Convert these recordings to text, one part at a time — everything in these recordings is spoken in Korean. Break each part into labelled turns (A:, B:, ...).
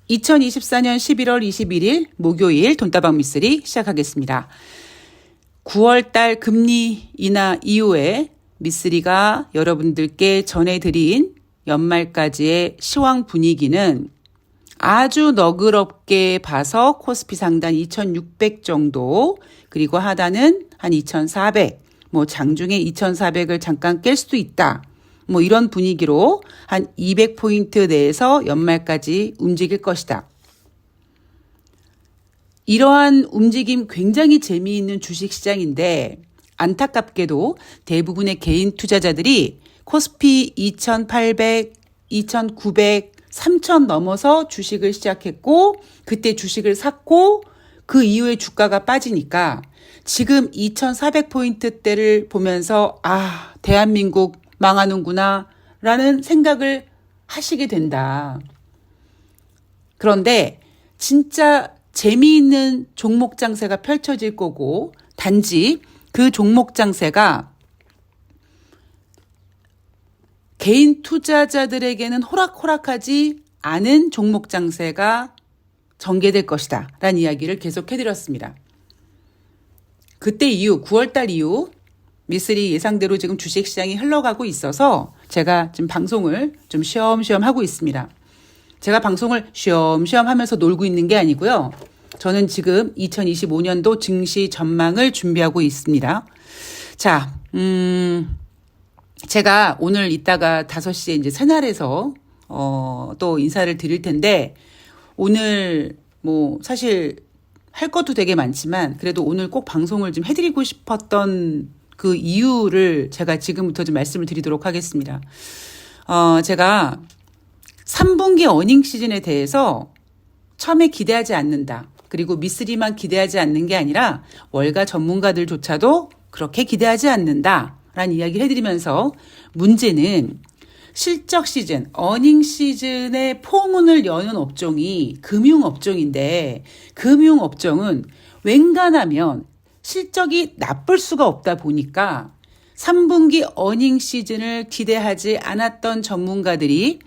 A: 2024년 11월 21일 목요일 돈다방 미쓰리 시작하겠습니다. 9월달 금리 인하 이후에 미쓰리가 여러분들께 전해드린 연말까지의 시황 분위기는 아주 너그럽게 봐서 코스피 상단 2600 정도, 그리고 하단은 한 2400, 장중에 2400을 잠깐 깰 수도 있다. 이런 분위기로 한 200포인트 내에서 연말까지 움직일 것이다. 이러한 움직임 굉장히 재미있는 주식시장인데 안타깝게도 대부분의 개인 투자자들이 코스피 2800, 2900, 3000 넘어서 주식을 시작했고 그때 주식을 샀고 그 이후에 주가가 빠지니까 지금 2400포인트대를 보면서 대한민국 망하는구나 라는 생각을 하시게 된다. 그런데 진짜 재미있는 종목 장세가 펼쳐질 거고 단지 그 종목 장세가 개인 투자자들에게는 호락호락하지 않은 종목 장세가 전개될 것이다 라는 이야기를 계속 해드렸습니다. 그때 이후 9월달 이후 미쓰리 예상대로 지금 주식시장이 흘러가고 있어서 제가 지금 방송을 좀 쉬엄쉬엄 하고 있습니다. 제가 방송을 쉬엄쉬엄 하면서 놀고 있는 게 아니고요. 저는 지금 2025년도 증시 전망을 준비하고 있습니다. 자, 제가 오늘 이따가 5시에 이제 새날에서 또 인사를 드릴 텐데 오늘 사실 할 것도 되게 많지만 그래도 오늘 꼭 방송을 좀 해드리고 싶었던 그 이유를 제가 지금부터 좀 말씀을 드리도록 하겠습니다. 제가 3분기 어닝 시즌에 대해서 처음에 기대하지 않는다. 그리고 미쓰리만 기대하지 않는 게 아니라 월가 전문가들조차도 그렇게 기대하지 않는다. 라는 이야기를 해드리면서 문제는 실적 시즌, 어닝 시즌에 포문을 여는 업종이 금융업종인데 금융업종은 웬간하면 실적이 나쁠 수가 없다 보니까 3분기 어닝 시즌을 기대하지 않았던 전문가들이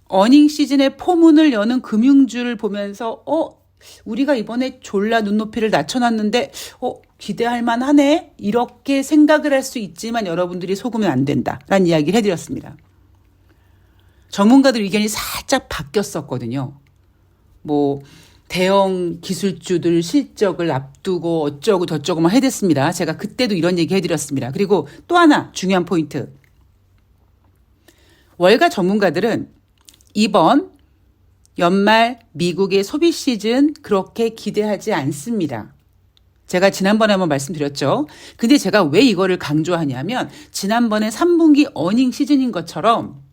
A: 어닝 시즌에 포문을 여는 금융주를 보면서 우리가 이번에 졸라 눈높이를 낮춰놨는데 기대할 만하네 이렇게 생각을 할 수 있지만 여러분들이 속으면 안 된다라는 이야기를 해드렸습니다. 전문가들 의견이 살짝 바뀌었었거든요. 대형 기술주들 실적을 앞두고 어쩌고 저쩌고 막 해댔습니다. 제가 그때도 이런 얘기 해드렸습니다. 그리고 또 하나 중요한 포인트. 월가 전문가들은 이번 연말 미국의 소비 시즌 그렇게 기대하지 않습니다. 제가 지난번에 한번 말씀드렸죠. 근데 제가 왜 이거를 강조하냐면 지난번에 3분기 어닝 시즌인 것처럼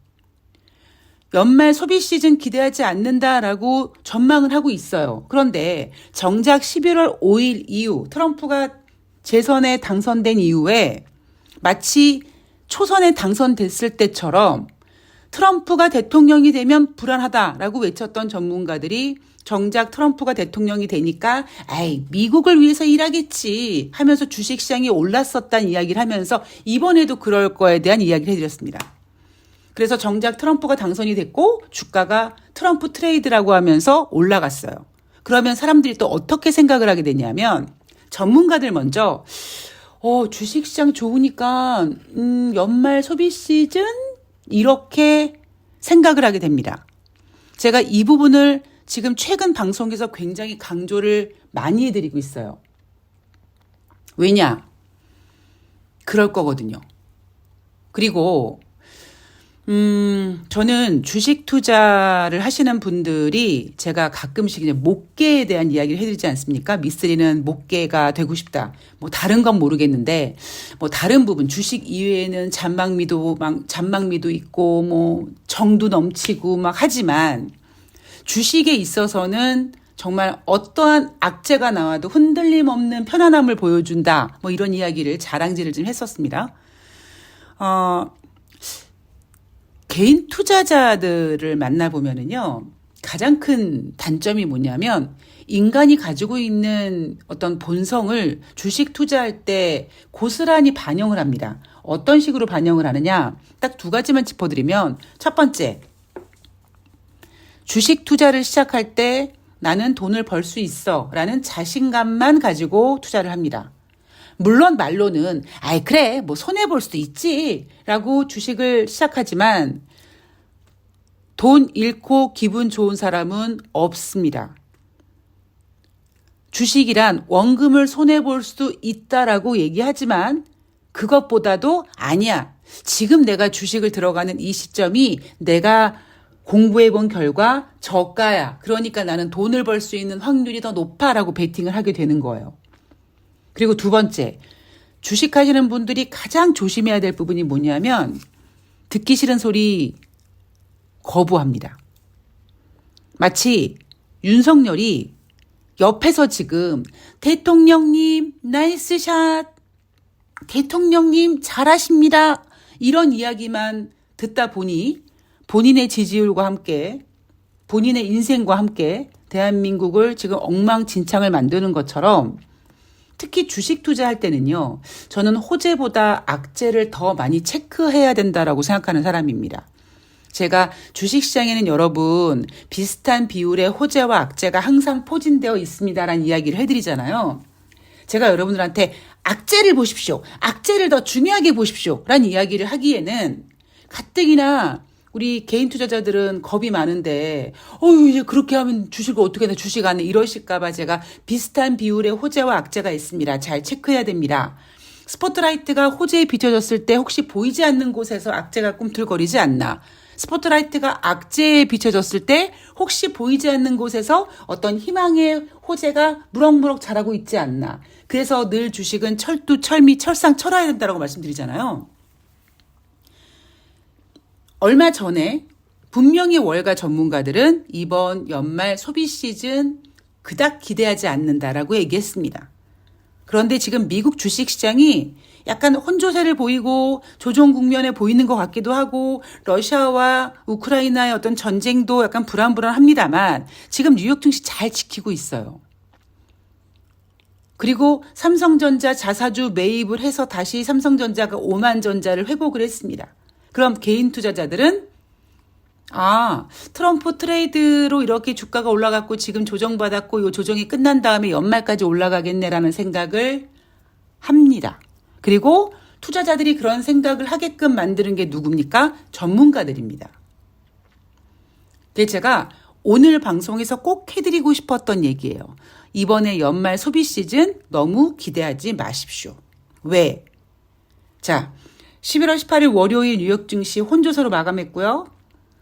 A: 연말 소비 시즌 기대하지 않는다라고 전망을 하고 있어요. 그런데 정작 11월 5일 이후 트럼프가 재선에 당선된 이후에 마치 초선에 당선됐을 때처럼 트럼프가 대통령이 되면 불안하다라고 외쳤던 전문가들이 정작 트럼프가 대통령이 되니까 미국을 위해서 일하겠지 하면서 주식시장이 올랐었다는 이야기를 하면서 이번에도 그럴 거에 대한 이야기를 해드렸습니다. 그래서 정작 트럼프가 당선이 됐고 주가가 트럼프 트레이드라고 하면서 올라갔어요. 그러면 사람들이 또 어떻게 생각을 하게 되냐면 전문가들 먼저 주식시장 좋으니까 연말 소비 시즌 이렇게 생각을 하게 됩니다. 제가 이 부분을 지금 최근 방송에서 굉장히 강조를 많이 해드리고 있어요. 왜냐? 그럴 거거든요. 그리고 저는 주식 투자를 하시는 분들이 제가 가끔씩 이제 목계에 대한 이야기를 해드리지 않습니까? 미쓰리는 목계가 되고 싶다. 다른 건 모르겠는데, 다른 부분, 주식 이외에는 잔망미도 있고, 정도 넘치고 하지만 주식에 있어서는 정말 어떠한 악재가 나와도 흔들림 없는 편안함을 보여준다. 이런 이야기를 자랑질을 좀 했었습니다. 개인 투자자들을 만나보면은요, 가장 큰 단점이 뭐냐면 인간이 가지고 있는 어떤 본성을 주식 투자할 때 고스란히 반영을 합니다. 어떤 식으로 반영을 하느냐? 딱 두 가지만 짚어드리면 첫 번째, 주식 투자를 시작할 때 나는 돈을 벌 수 있어 라는 자신감만 가지고 투자를 합니다. 물론 말로는 아이 그래 뭐 손해볼 수도 있지 라고 주식을 시작하지만 돈 잃고 기분 좋은 사람은 없습니다. 주식이란 원금을 손해볼 수도 있다라고 얘기하지만 그것보다도 아니야. 지금 내가 주식을 들어가는 이 시점이 내가 공부해 본 결과 저가야. 그러니까 나는 돈을 벌 수 있는 확률이 더 높아라고 베팅을 하게 되는 거예요. 그리고 두 번째, 주식하시는 분들이 가장 조심해야 될 부분이 뭐냐면 듣기 싫은 소리 거부합니다. 마치 윤석열이 옆에서 지금 대통령님 나이스샷, 대통령님 잘하십니다. 이런 이야기만 듣다 보니 본인의 지지율과 함께 본인의 인생과 함께 대한민국을 지금 엉망진창을 만드는 것처럼 특히 주식 투자할 때는요. 저는 호재보다 악재를 더 많이 체크해야 된다라고 생각하는 사람입니다. 제가 주식시장에는 여러분 비슷한 비율의 호재와 악재가 항상 포진되어 있습니다라는 이야기를 해드리잖아요. 제가 여러분들한테 악재를 보십시오. 악재를 더 중요하게 보십시오. 라는 이야기를 하기에는 가뜩이나 우리 개인 투자자들은 겁이 많은데 이제 그렇게 하면 주식을 어떻게 내 주식 안 해 이러실까 봐 제가 비슷한 비율의 호재와 악재가 있습니다. 잘 체크해야 됩니다. 스포트라이트가 호재에 비춰졌을 때 혹시 보이지 않는 곳에서 악재가 꿈틀거리지 않나. 스포트라이트가 악재에 비춰졌을 때 혹시 보이지 않는 곳에서 어떤 희망의 호재가 무럭무럭 자라고 있지 않나. 그래서 늘 주식은 철두, 철미, 철상, 철화해야 된다고 말씀드리잖아요. 얼마 전에 분명히 월가 전문가들은 이번 연말 소비 시즌 그닥 기대하지 않는다라고 얘기했습니다. 그런데 지금 미국 주식시장이 약간 혼조세를 보이고 조정 국면에 보이는 것 같기도 하고 러시아와 우크라이나의 어떤 전쟁도 약간 불안불안합니다만 지금 뉴욕 증시 잘 지키고 있어요. 그리고 삼성전자 자사주 매입을 해서 다시 삼성전자가 오만전자를 회복을 했습니다. 그럼 개인 투자자들은 트럼프 트레이드로 이렇게 주가가 올라갔고 지금 조정받았고 이 조정이 끝난 다음에 연말까지 올라가겠네라는 생각을 합니다. 그리고 투자자들이 그런 생각을 하게끔 만드는 게 누굽니까? 전문가들입니다. 그래서 제가 오늘 방송에서 꼭 해드리고 싶었던 얘기예요. 이번에 연말 소비 시즌 너무 기대하지 마십시오. 왜? 자, 11월 18일 월요일 뉴욕 증시 혼조세로 마감했고요.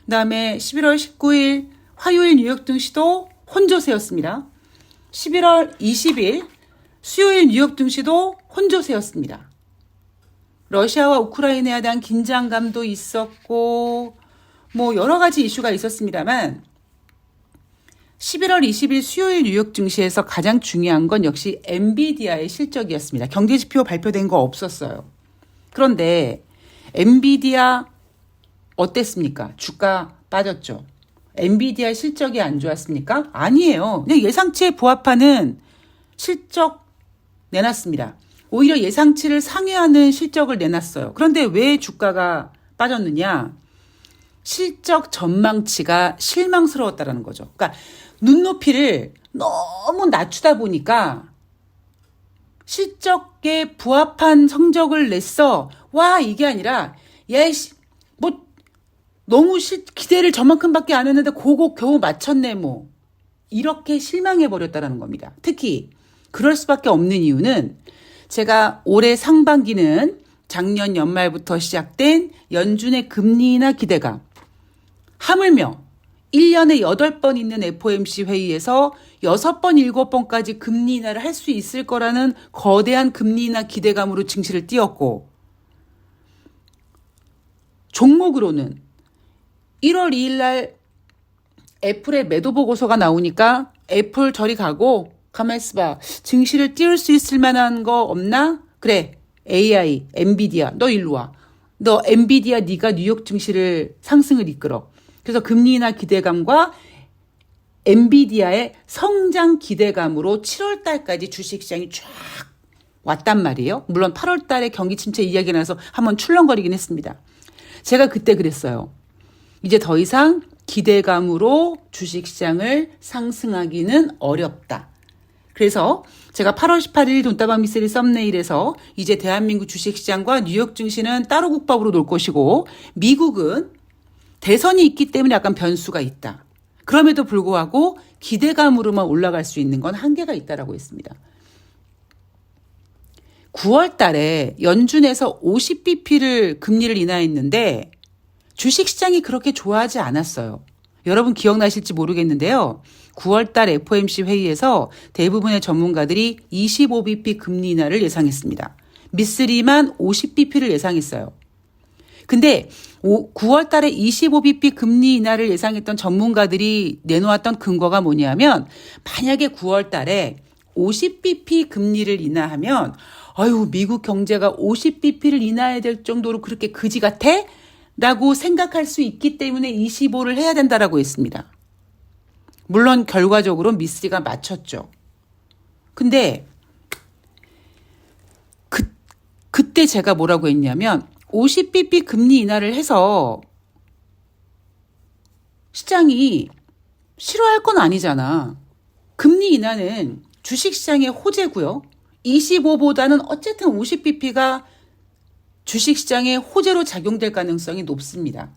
A: 그다음에 11월 19일 화요일 뉴욕 증시도 혼조세였습니다. 11월 20일 수요일 뉴욕 증시도 혼조세였습니다. 러시아와 우크라이나에 대한 긴장감도 있었고 뭐 여러 가지 이슈가 있었습니다만 11월 20일 수요일 뉴욕 증시에서 가장 중요한 건 역시 엔비디아의 실적이었습니다. 경제지표 발표된 거 없었어요. 그런데 엔비디아 어땠습니까? 주가 빠졌죠. 엔비디아 실적이 안 좋았습니까? 아니에요. 그냥 예상치에 부합하는 실적 내놨습니다. 오히려 예상치를 상회하는 실적을 내놨어요. 그런데 왜 주가가 빠졌느냐? 실적 전망치가 실망스러웠다라는 거죠. 그러니까 눈높이를 너무 낮추다 보니까 실적에 부합한 성적을 냈어. 와, 이게 아니라 뭐 너무 기대를 저만큼밖에 안 했는데 그거 겨우 맞췄네 뭐. 이렇게 실망해 버렸다라는 겁니다. 특히 그럴 수밖에 없는 이유는 제가 올해 상반기는 작년 연말부터 시작된 연준의 금리 인하 기대감, 하물며 1년에 8번 있는 FOMC 회의에서 6번, 7번까지 금리 인하를 할 수 있을 거라는 거대한 금리 인하 기대감으로 증시를 띄웠고, 종목으로는 1월 2일 날 애플의 매도 보고서가 나오니까 애플 저리 가고 가만 있어봐. 증시를 띄울 수 있을 만한 거 없나? 그래. AI, 엔비디아 너 일로 와. 너 엔비디아 네가 뉴욕 증시를 상승을 이끌어. 그래서 금리 인하 기대감과 엔비디아의 성장 기대감으로 7월 달까지 주식시장이 쫙 왔단 말이에요. 물론 8월 달에 경기 침체 이야기가 나서 한번 출렁거리긴 했습니다. 제가 그때 그랬어요. 이제 더 이상 기대감으로 주식시장을 상승하기는 어렵다. 그래서 제가 8월 18일 돈다방 미스터리 썸네일에서 이제 대한민국 주식시장과 뉴욕 증시는 따로 국밥으로 놀 것이고 미국은 대선이 있기 때문에 약간 변수가 있다. 그럼에도 불구하고 기대감으로만 올라갈 수 있는 건 한계가 있다라고 했습니다. 9월 달에 연준에서 50bp를 금리를 인하했는데 주식시장이 그렇게 좋아하지 않았어요. 여러분 기억나실지 모르겠는데요. 9월 달 FOMC 회의에서 대부분의 전문가들이 25bp 금리 인하를 예상했습니다. 미쓰리만 50bp를 예상했어요. 근데 9월 달에 25bp 금리 인하를 예상했던 전문가들이 내놓았던 근거가 뭐냐면 만약에 9월 달에 50bp 금리를 인하하면 아유 미국 경제가 50bp를 인하해야 될 정도로 그렇게 그지 같아? 라고 생각할 수 있기 때문에 25를 해야 된다라고 했습니다. 물론 결과적으로 미쓰리가 맞췄죠. 근데 그때 제가 뭐라고 했냐면 50bp 금리 인하를 해서 시장이 싫어할 건 아니잖아. 금리 인하는 주식시장의 호재고요. 25보다는 어쨌든 50bp가 주식시장의 호재로 작용될 가능성이 높습니다.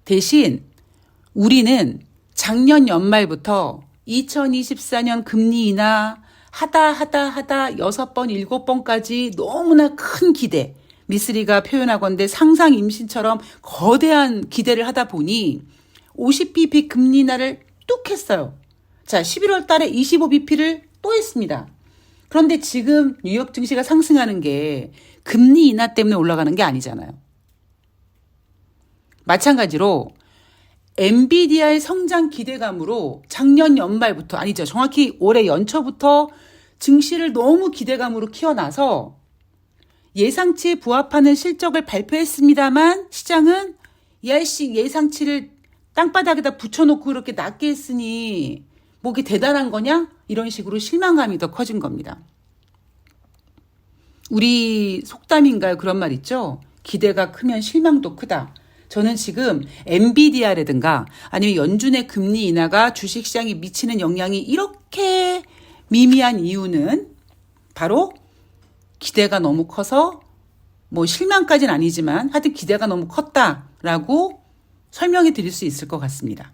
A: 대신 우리는 작년 연말부터 2024년 금리 인하 하다 6번, 7번까지 너무나 큰 기대, 미쓰리가 표현하건대 상상 임신처럼 거대한 기대를 하다 보니 50bp 금리 인하를 뚝 했어요. 자, 11월 달에 25bp를 또 했습니다. 그런데 지금 뉴욕 증시가 상승하는 게 금리 인하 때문에 올라가는 게 아니잖아요. 마찬가지로 엔비디아의 성장 기대감으로 작년 연말부터 아니죠. 정확히 올해 연초부터 증시를 너무 기대감으로 키워놔서 예상치에 부합하는 실적을 발표했습니다만 시장은 야씨 예상치를 땅바닥에다 붙여놓고 그렇게 낮게 했으니 뭐 그게 대단한 거냐? 이런 식으로 실망감이 더 커진 겁니다. 우리 속담인가요? 그런 말 있죠? 기대가 크면 실망도 크다. 저는 지금 엔비디아라든가 아니면 연준의 금리 인하가 주식시장에 미치는 영향이 이렇게 미미한 이유는 바로 기대가 너무 커서 뭐 실망까지는 아니지만 하여튼 기대가 너무 컸다라고 설명해 드릴 수 있을 것 같습니다.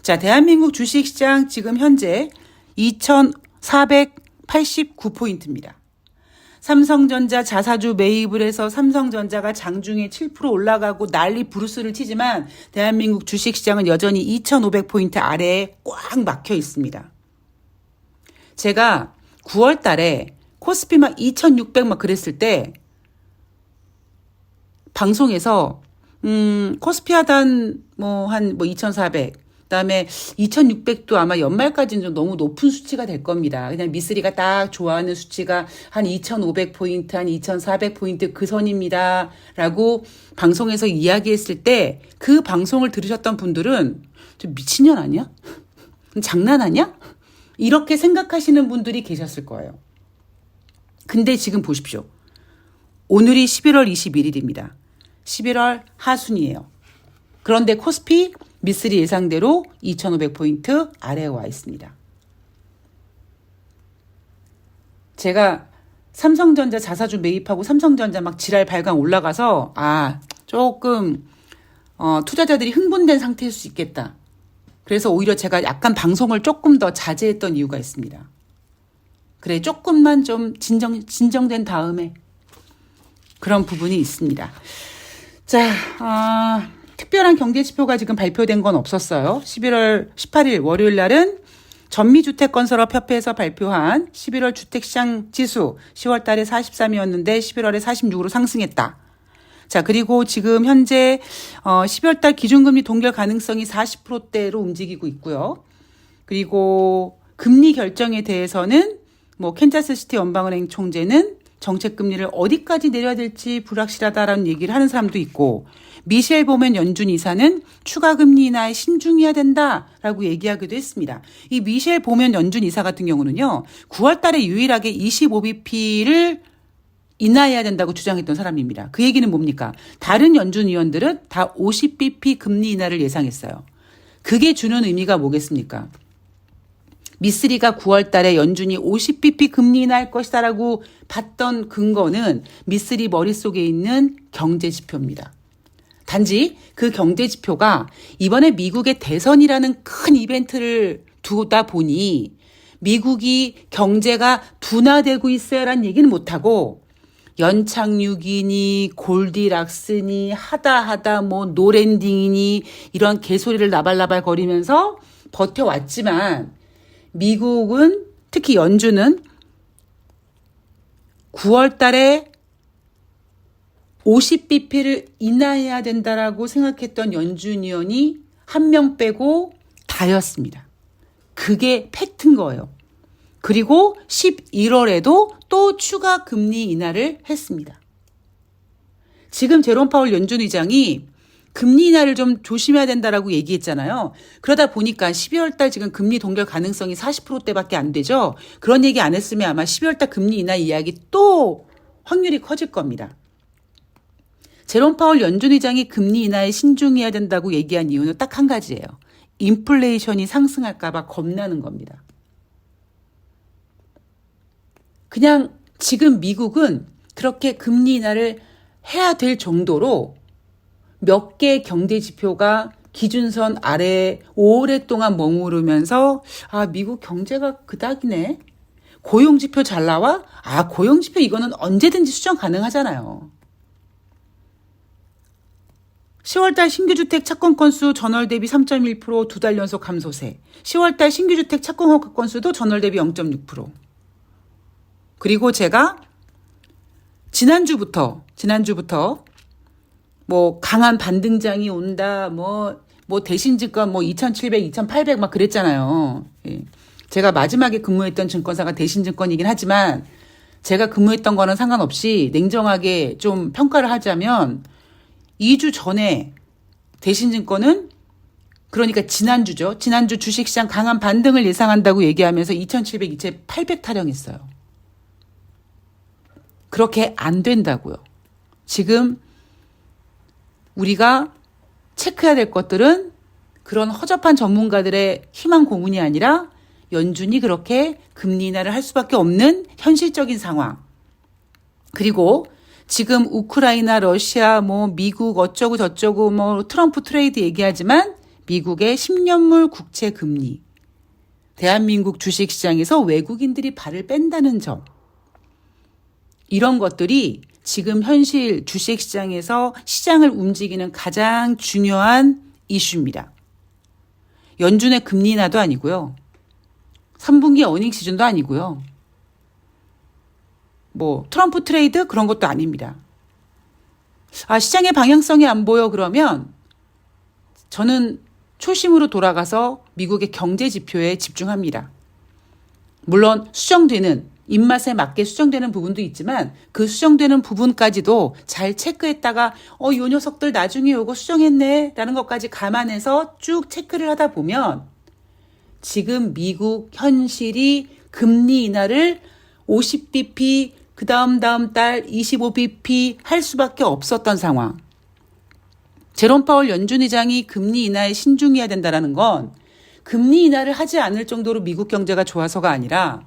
A: 자, 대한민국 주식시장 지금 현재 2,489포인트입니다. 삼성전자 자사주 매입을 해서 삼성전자가 장중에 7% 올라가고 난리 부르스를 치지만 대한민국 주식시장은 여전히 2,500포인트 아래에 꽉 막혀 있습니다. 제가 9월 달에 코스피 막 2,600 막 그랬을 때 방송에서 코스피 하단 한 2,400 그다음에 2,600도 아마 연말까지는 좀 너무 높은 수치가 될 겁니다. 그냥 미쓰리가 딱 좋아하는 수치가 한 2,500포인트, 한 2,400포인트 그 선입니다. 라고 방송에서 이야기했을 때 그 방송을 들으셨던 분들은 좀 미친년 아니야? 장난하냐? 이렇게 생각하시는 분들이 계셨을 거예요. 근데 지금 보십시오. 오늘이 11월 21일입니다. 11월 하순이에요. 그런데 코스피 미쓰리 예상대로 2,500포인트 아래에 와 있습니다. 제가 삼성전자 자사주 매입하고 삼성전자 막 지랄 발광 올라가서 조금 투자자들이 흥분된 상태일 수 있겠다. 그래서 오히려 제가 약간 방송을 조금 더 자제했던 이유가 있습니다. 그래 조금만 좀 진정된 다음에 그런 부분이 있습니다. 자, 특별한 경제지표가 지금 발표된 건 없었어요. 11월 18일 월요일 날은 전미주택건설업협회에서 발표한 11월 주택시장 지수 10월 달에 43이었는데 11월에 46으로 상승했다. 자, 그리고 지금 현재 12월 달 기준금리 동결 가능성이 40%대로 움직이고 있고요. 그리고 금리 결정에 대해서는 캔자스시티 연방은행 총재는 정책금리를 어디까지 내려야 될지 불확실하다라는 얘기를 하는 사람도 있고 미셸 보멘 연준 이사는 추가금리 인하에 신중해야 된다라고 얘기하기도 했습니다. 이 미셸 보멘 연준 이사 같은 경우는요. 9월 달에 유일하게 25bp를 인하해야 된다고 주장했던 사람입니다. 그 얘기는 뭡니까? 다른 연준 위원들은 다 50bp 금리 인하를 예상했어요. 그게 주는 의미가 뭐겠습니까? 미쓰리가 9월 달에 연준이 50bp 금리 인하할 것이다라고 봤던 근거는 미쓰리 머릿속에 있는 경제 지표입니다. 단지 그 경제 지표가 이번에 미국의 대선이라는 큰 이벤트를 두다 보니 미국이 경제가 둔화되고 있어요라는 얘기는 못하고 연착륙이니 골디락스니 하다 뭐 노랜딩이니 이런 개소리를 나발나발 거리면서 버텨왔지만 미국은 특히 연준은 9월 달에 50bp를 인하해야 된다라고 생각했던 연준 위원이 한 명 빼고 다였습니다. 그게 팩트인 거예요. 그리고 11월에도 또 추가 금리 인하를 했습니다. 지금 제롬 파월 연준 의장이 금리 인하를 좀 조심해야 된다라고 얘기했잖아요. 그러다 보니까 12월 달 지금 금리 동결 가능성이 40%대밖에 안 되죠. 그런 얘기 안 했으면 아마 12월 달 금리 인하 이야기 또 확률이 커질 겁니다. 제롬 파월 연준 의장이 금리 인하에 신중해야 된다고 얘기한 이유는 딱 한 가지예요. 인플레이션이 상승할까 봐 겁나는 겁니다. 그냥 지금 미국은 그렇게 금리 인하를 해야 될 정도로 몇 개의 경제 지표가 기준선 아래에 오랫동안 머무르면서 미국 경제가 그닥이네. 고용지표 잘 나와? 고용지표 이거는 언제든지 수정 가능하잖아요. 10월달 신규주택 착공 건수 전월 대비 3.1% 두 달 연속 감소세. 10월달 신규주택 착공 허가 건수도 전월 대비 0.6%. 그리고 제가 지난주부터 뭐 강한 반등장이 온다, 뭐 대신증권 2,700, 2,800 막 그랬잖아요. 예. 제가 마지막에 근무했던 증권사가 대신증권이긴 하지만 제가 근무했던 거는 상관없이 냉정하게 좀 평가를 하자면 2주 전에 대신증권은 그러니까 지난주죠. 지난주 주식시장 강한 반등을 예상한다고 얘기하면서 2,700, 2,800 타령했어요. 그렇게 안 된다고요. 지금 우리가 체크해야 될 것들은 그런 허접한 전문가들의 희망 고문이 아니라 연준이 그렇게 금리 인하를 할 수밖에 없는 현실적인 상황. 그리고 지금 우크라이나, 러시아, 미국 어쩌고 저쩌고 트럼프 트레이드 얘기하지만 미국의 10년물 국채 금리. 대한민국 주식시장에서 외국인들이 발을 뺀다는 점. 이런 것들이 지금 현실 주식시장에서 시장을 움직이는 가장 중요한 이슈입니다. 연준의 금리 인하도 아니고요. 3분기 어닝 시즌도 아니고요. 트럼프 트레이드 그런 것도 아닙니다. 시장의 방향성이 안 보여 그러면 저는 초심으로 돌아가서 미국의 경제 지표에 집중합니다. 물론 수정되는 입맛에 맞게 수정되는 부분도 있지만 그 수정되는 부분까지도 잘 체크했다가 요 녀석들 나중에 요거 수정했네 라는 것까지 감안해서 쭉 체크를 하다 보면 지금 미국 현실이 금리 인하를 50bp 그 다음 달 25bp 할 수밖에 없었던 상황. 제롬 파월 연준 의장이 금리 인하에 신중해야 된다는 건 금리 인하를 하지 않을 정도로 미국 경제가 좋아서가 아니라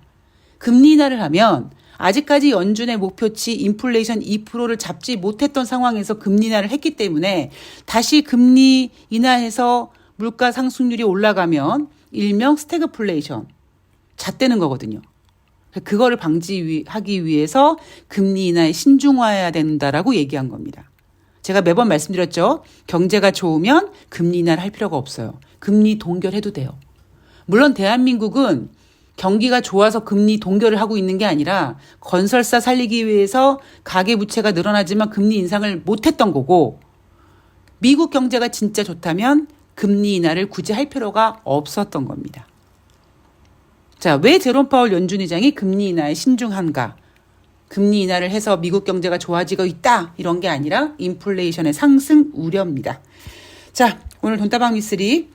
A: 금리 인하를 하면 아직까지 연준의 목표치 인플레이션 2%를 잡지 못했던 상황에서 금리 인하를 했기 때문에 다시 금리 인하해서 물가 상승률이 올라가면 일명 스태그플레이션 잣대는 거거든요. 그거를 방지하기 위해서 금리 인하에 신중화해야 된다라고 얘기한 겁니다. 제가 매번 말씀드렸죠. 경제가 좋으면 금리 인하를 할 필요가 없어요. 금리 동결해도 돼요. 물론 대한민국은 경기가 좋아서 금리 동결을 하고 있는 게 아니라 건설사 살리기 위해서 가계부채가 늘어나지만 금리 인상을 못했던 거고 미국 경제가 진짜 좋다면 금리 인하를 굳이 할 필요가 없었던 겁니다. 자, 왜 제롬 파월 연준 의장이 금리 인하에 신중한가? 금리 인하를 해서 미국 경제가 좋아지고 있다 이런 게 아니라 인플레이션의 상승 우려입니다. 자, 오늘 돈다방 미쓰리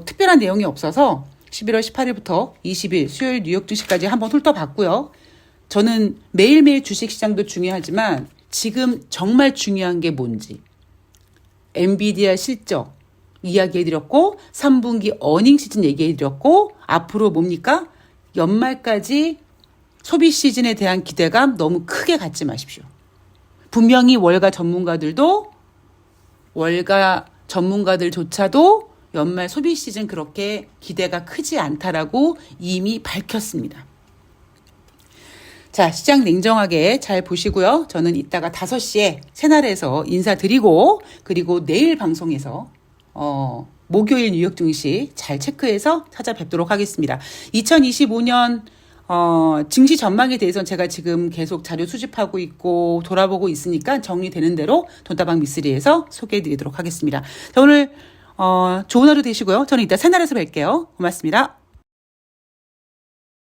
A: 특별한 내용이 없어서 11월 18일부터 20일 수요일 뉴욕 증시까지 한번 훑어봤고요. 저는 매일매일 주식시장도 중요하지만 지금 정말 중요한 게 뭔지 엔비디아 실적 이야기해드렸고 3분기 어닝 시즌 얘기해드렸고 앞으로 뭡니까? 연말까지 소비 시즌에 대한 기대감 너무 크게 갖지 마십시오. 분명히 월가 전문가들조차도 연말 소비 시즌 그렇게 기대가 크지 않다라고 이미 밝혔습니다. 자, 시장 냉정하게 잘 보시고요. 저는 이따가 5시에 채널에서 인사드리고 그리고 내일 방송에서 목요일 뉴욕 증시 잘 체크해서 찾아뵙도록 하겠습니다. 2025년 증시 전망에 대해서는 제가 지금 계속 자료 수집하고 있고 돌아보고 있으니까 정리되는 대로 돈다방 미쓰리에서 소개해드리도록 하겠습니다. 자, 오늘 좋은 하루 되시고요. 저는 이따 새날에서 뵐게요. 고맙습니다.